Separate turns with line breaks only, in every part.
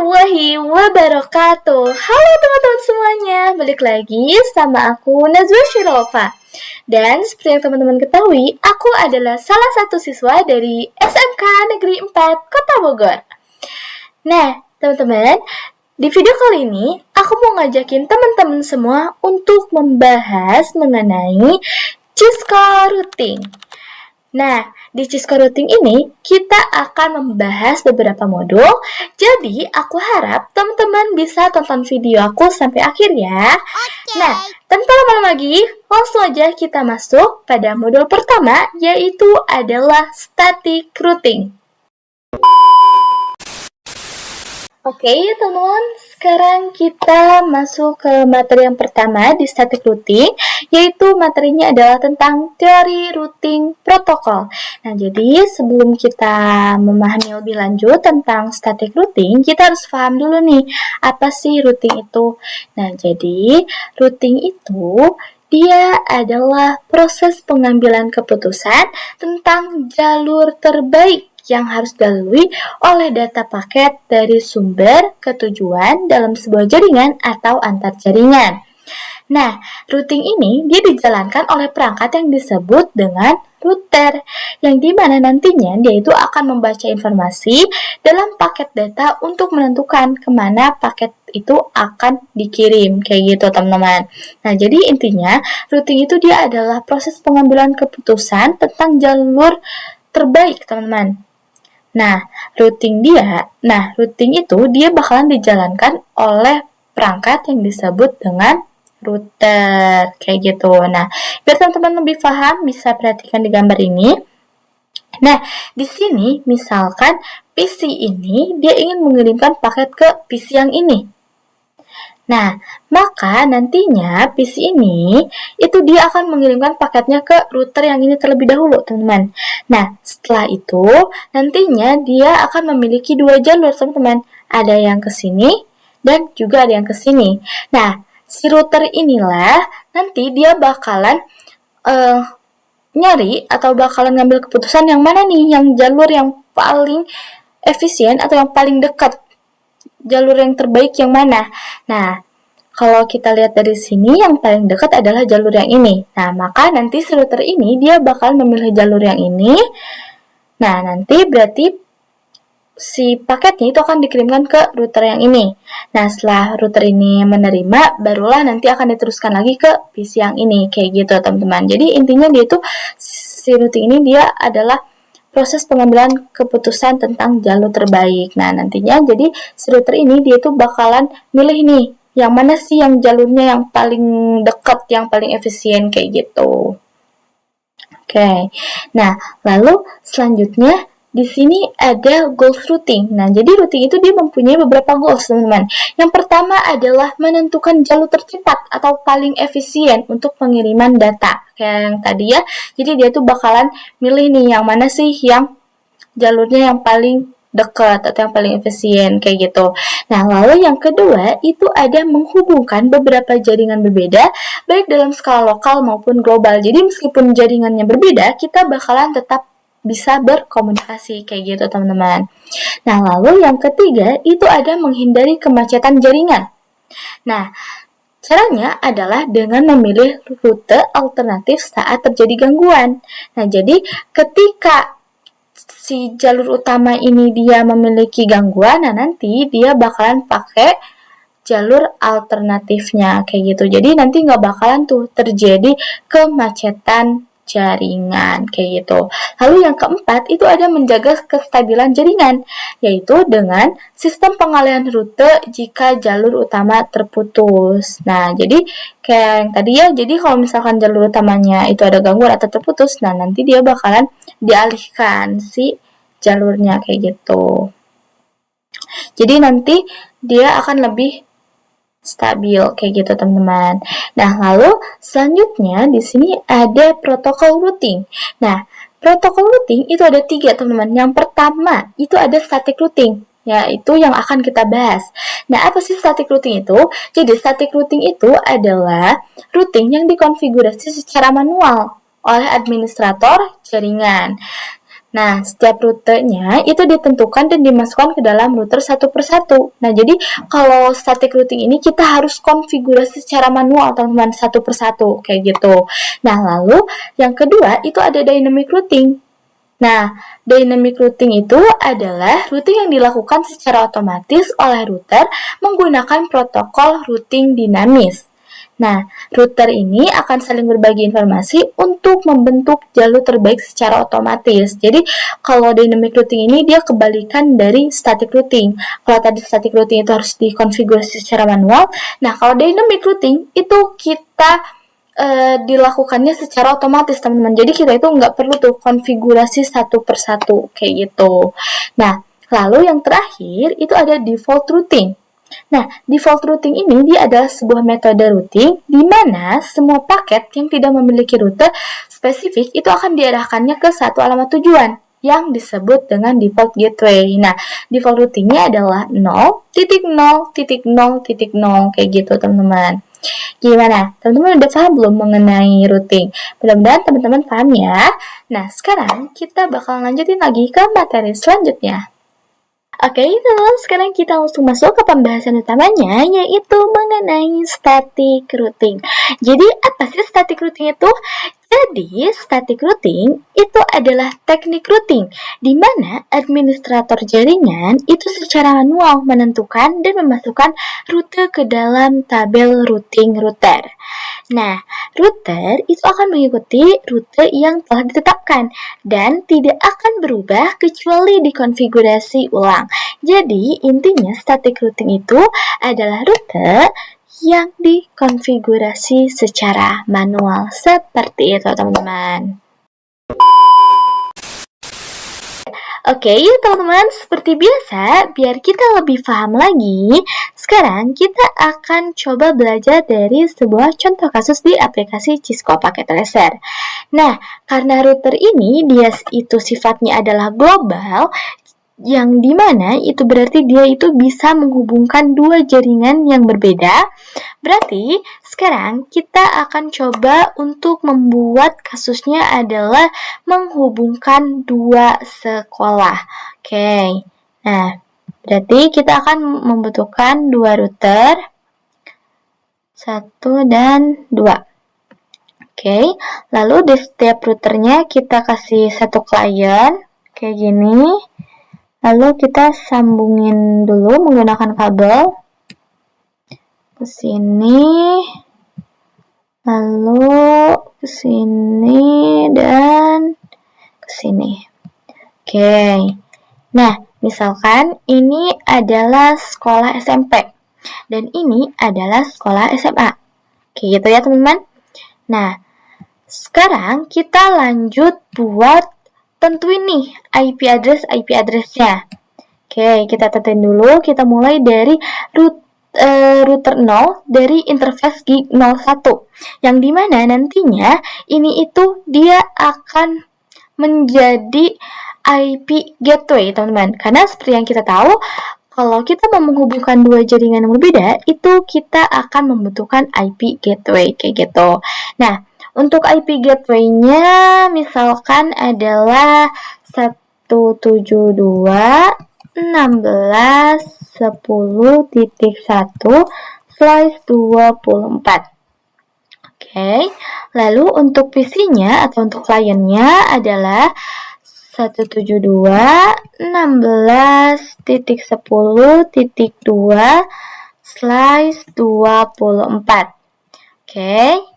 warahmatullahi wabarakatuh. Halo teman-teman semuanya, balik lagi sama aku Najwa Shirova. Dan seperti yang teman-teman ketahui, aku adalah salah satu siswa dari SMK Negeri 4 Kota Bogor. Nah, teman-teman, di video kali ini aku mau ngajakin teman-teman semua untuk membahas mengenai Cisco Routing. Nah, di Cisco Routing ini kita akan membahas beberapa modul. Jadi, aku harap teman-teman bisa tonton video aku sampai akhir ya. Nah, tanpa lama-lama lagi, langsung aja kita masuk pada modul pertama, yaitu adalah Static Routing. Oke, teman-teman, sekarang kita masuk ke materi yang pertama di Static Routing, yaitu materinya adalah tentang teori routing protokol. Nah, jadi sebelum kita memahami lebih lanjut tentang Static Routing, kita harus paham dulu nih, apa sih routing itu? Nah, jadi routing itu dia adalah proses pengambilan keputusan tentang jalur terbaik yang harus dilalui oleh data paket dari sumber ke tujuan dalam sebuah jaringan atau antar jaringan. Nah, routing ini dia dijalankan oleh perangkat yang disebut dengan router, yang dimana nantinya dia itu akan membaca informasi dalam paket data untuk menentukan kemana paket itu akan dikirim, kayak gitu teman-teman. Nah, jadi intinya routing itu dia adalah proses pengambilan keputusan tentang jalur terbaik, teman-teman. Nah, routing itu dia bakalan dijalankan oleh perangkat yang disebut dengan router, kayak gitu. Nah, biar teman-teman lebih paham, bisa perhatikan di gambar ini. Nah, di sini misalkan PC ini dia ingin mengirimkan paket ke PC yang ini. Nah, maka nantinya PC ini itu dia akan mengirimkan paketnya ke router yang ini terlebih dahulu, teman-teman. Nah, setelah itu nantinya dia akan memiliki dua jalur, teman-teman. Ada yang ke sini dan juga ada yang ke sini. Nah, si router inilah nanti dia bakalan nyari atau bakalan ngambil keputusan yang mana nih, yang jalur yang paling efisien atau yang paling dekat. Jalur yang terbaik yang mana? Nah, kalau kita lihat dari sini, yang paling dekat adalah jalur yang ini. Nah, maka nanti si router ini dia bakal memilih jalur yang ini. Nah, nanti berarti si paketnya itu akan dikirimkan ke router yang ini. Nah, setelah router ini menerima, barulah nanti akan diteruskan lagi ke PC yang ini. Kayak gitu, teman-teman. Jadi, intinya dia itu, si routing ini dia adalah proses pengambilan keputusan tentang jalur terbaik. Nah, nantinya jadi si router ini dia tuh bakalan milih nih, yang mana sih yang jalurnya yang paling dekat, yang paling efisien, kayak gitu. Oke. Nah, lalu selanjutnya di sini ada goals routing. Nah, jadi routing itu dia mempunyai beberapa goals, teman-teman. Yang pertama adalah menentukan jalur tercepat atau paling efisien untuk pengiriman data. Kayak yang tadi ya, jadi dia tuh bakalan milih nih yang mana sih yang jalurnya yang paling dekat atau yang paling efisien, kayak gitu. Nah, lalu yang kedua itu ada menghubungkan beberapa jaringan berbeda, baik dalam skala lokal maupun global. Jadi meskipun jaringannya berbeda, kita bakalan tetap bisa berkomunikasi, kayak gitu, teman-teman. Nah, lalu yang ketiga itu ada menghindari kemacetan jaringan. Nah, caranya adalah dengan memilih rute alternatif saat terjadi gangguan. Nah, jadi ketika si jalur utama ini dia memiliki gangguan, nah nanti dia bakalan pakai jalur alternatifnya, kayak gitu. Jadi nanti nggak bakalan tuh terjadi kemacetan jaringan, kayak gitu. Lalu yang keempat itu ada menjaga kestabilan jaringan, yaitu dengan sistem pengalihan rute jika jalur utama terputus. Nah, jadi kayak yang tadi ya, jadi kalau misalkan jalur utamanya itu ada gangguan atau terputus, nah nanti dia bakalan dialihkan si jalurnya, kayak gitu. Jadi nanti dia akan lebih stabil, kayak gitu, teman-teman. Nah, lalu selanjutnya di sini ada protokol routing. Nah, protokol routing itu ada 3, teman-teman. Yang pertama itu ada static routing, yaitu yang akan kita bahas. Nah, apa sih static routing itu? Jadi, static routing itu adalah routing yang dikonfigurasi secara manual oleh administrator jaringan. Nah, setiap rutenya itu ditentukan dan dimasukkan ke dalam router satu persatu. Nah, jadi kalau static routing ini kita harus konfigurasi secara manual, teman-teman, satu persatu, kayak gitu. Nah, lalu yang kedua itu ada dynamic routing. Nah, dynamic routing itu adalah routing yang dilakukan secara otomatis oleh router menggunakan protokol routing dinamis. Nah, router ini akan saling berbagi informasi untuk membentuk jalur terbaik secara otomatis. Jadi, kalau dynamic routing ini dia kebalikan dari static routing. Kalau tadi static routing itu harus dikonfigurasi secara manual, nah kalau dynamic routing itu kita dilakukannya secara otomatis, teman-teman. Jadi kita itu nggak perlu tuh konfigurasi satu persatu kayak gitu. Nah, lalu yang terakhir itu ada default routing. Nah, default routing ini dia adalah sebuah metode routing di mana semua paket yang tidak memiliki rute spesifik itu akan diarahkannya ke satu alamat tujuan yang disebut dengan default gateway. Nah, default routingnya adalah 0.0.0.0 kayak gitu, teman-teman. Gimana? Teman-teman udah paham belum mengenai routing? Mudah-mudahan teman-teman paham ya. Nah, sekarang kita bakal lanjutin lagi ke materi selanjutnya. Oke, teman-teman, sekarang kita langsung masuk ke pembahasan utamanya, yaitu mengenai static routing. Jadi, apa sih static routing itu? Jadi, static routing itu adalah teknik routing, di mana administrator jaringan itu secara manual menentukan dan memasukkan rute ke dalam tabel routing router. Nah, router itu akan mengikuti rute yang telah ditetapkan dan tidak akan berubah kecuali dikonfigurasi ulang. Jadi, intinya static routing itu adalah rute yang dikonfigurasi secara manual. Seperti itu, teman-teman. Oke, teman-teman, seperti biasa, biar kita lebih paham lagi, sekarang kita akan coba belajar dari sebuah contoh kasus di aplikasi Cisco Packet Tracer. Nah, karena router ini dia itu sifatnya adalah global, yang dimana itu berarti dia itu bisa menghubungkan dua jaringan yang berbeda. Berarti sekarang kita akan coba untuk membuat kasusnya adalah menghubungkan dua sekolah. Oke, nah berarti kita akan membutuhkan dua router, 1 dan 2. Oke, lalu di setiap routernya kita kasih satu klien kayak gini. Lalu kita sambungin dulu menggunakan kabel ke sini, lalu ke sini dan ke sini. Oke. Nah, misalkan ini adalah sekolah SMP dan ini adalah sekolah SMA. Oke, gitu ya, teman-teman. Nah, sekarang kita lanjut buat tentuin nih IP address-nya. Oke, kita tentuin dulu. Kita mulai dari router 0 dari interface gig 01. Yang dimana nantinya ini itu dia akan menjadi IP gateway, teman-teman. Karena seperti yang kita tahu, kalau kita mau menghubungkan dua jaringan yang berbeda, itu kita akan membutuhkan IP gateway, kayak gitu. Nah, untuk IP gateway-nya misalkan adalah 172.16.10.1/24. Oke, lalu untuk PC-nya atau untuk kliennya adalah 172.16.10.2/24. Oke.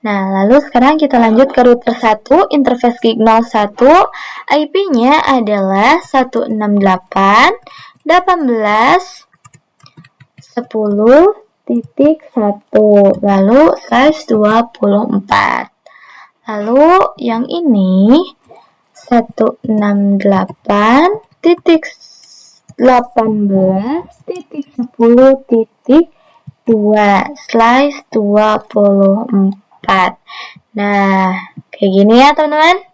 Nah, lalu sekarang kita lanjut ke router 1, interface gig 01, IP-nya adalah 168.10.10.1, lalu /24. Lalu yang ini 168.10.2/24. Nah, kayak gini ya, teman-teman.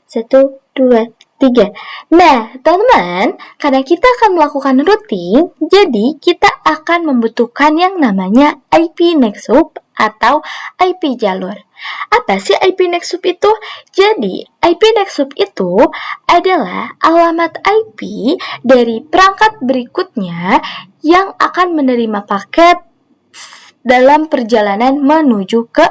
1, 2, 3. Nah, teman-teman, karena kita akan melakukan routing, jadi kita akan membutuhkan yang namanya IP next hop atau IP jalur. Apa sih IP next hop itu? Jadi, IP next hop itu adalah alamat IP dari perangkat berikutnya yang akan menerima paket dalam perjalanan menuju ke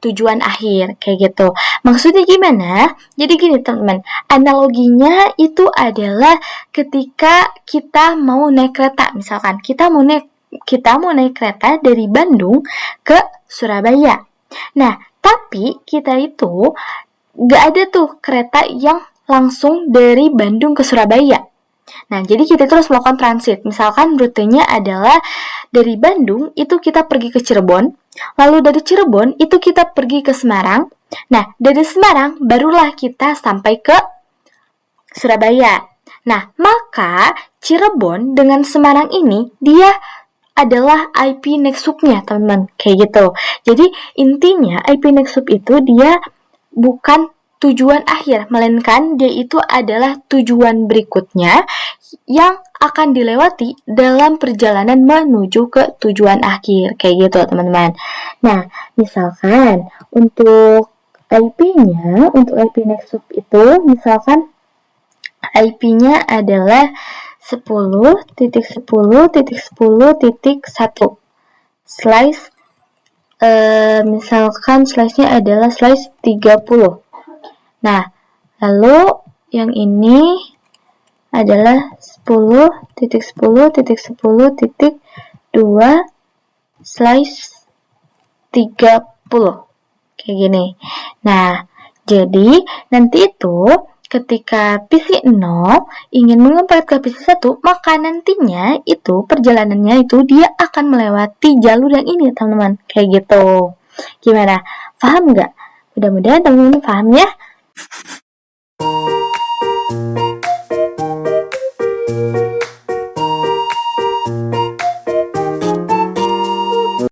tujuan akhir, kayak gitu. Maksudnya gimana? Jadi gini teman-teman, analoginya itu adalah ketika kita mau naik kereta, misalkan kita mau naik kereta dari Bandung ke Surabaya. Nah, tapi kita itu gak ada tuh kereta yang langsung dari Bandung ke Surabaya. Nah, jadi kita terus melakukan transit. Misalkan rutenya adalah dari Bandung itu kita pergi ke Cirebon, lalu dari Cirebon itu kita pergi ke Semarang. Nah, dari Semarang barulah kita sampai ke Surabaya. Nah, maka Cirebon dengan Semarang ini dia adalah IP next hop-nya, teman-teman. Kayak gitu. Jadi, intinya IP next hop itu dia bukan tujuan akhir, melainkan dia itu adalah tujuan berikutnya yang akan dilewati dalam perjalanan menuju ke tujuan akhir, kayak gitu teman-teman. Nah, misalkan untuk IP-nya, untuk IP next hop itu, misalkan IP-nya adalah 10.10.10.1 slice, misalkan slice-nya adalah slice 30. Nah, lalu yang ini adalah 10.10.10.2 slice 30. Kayak gini. Nah, jadi nanti itu ketika PC0 ingin mengempat ke PC1, maka nantinya itu perjalanannya itu dia akan melewati jalur yang ini, teman-teman. Kayak gitu. Gimana? Paham nggak? Mudah-mudahan teman-teman paham ya.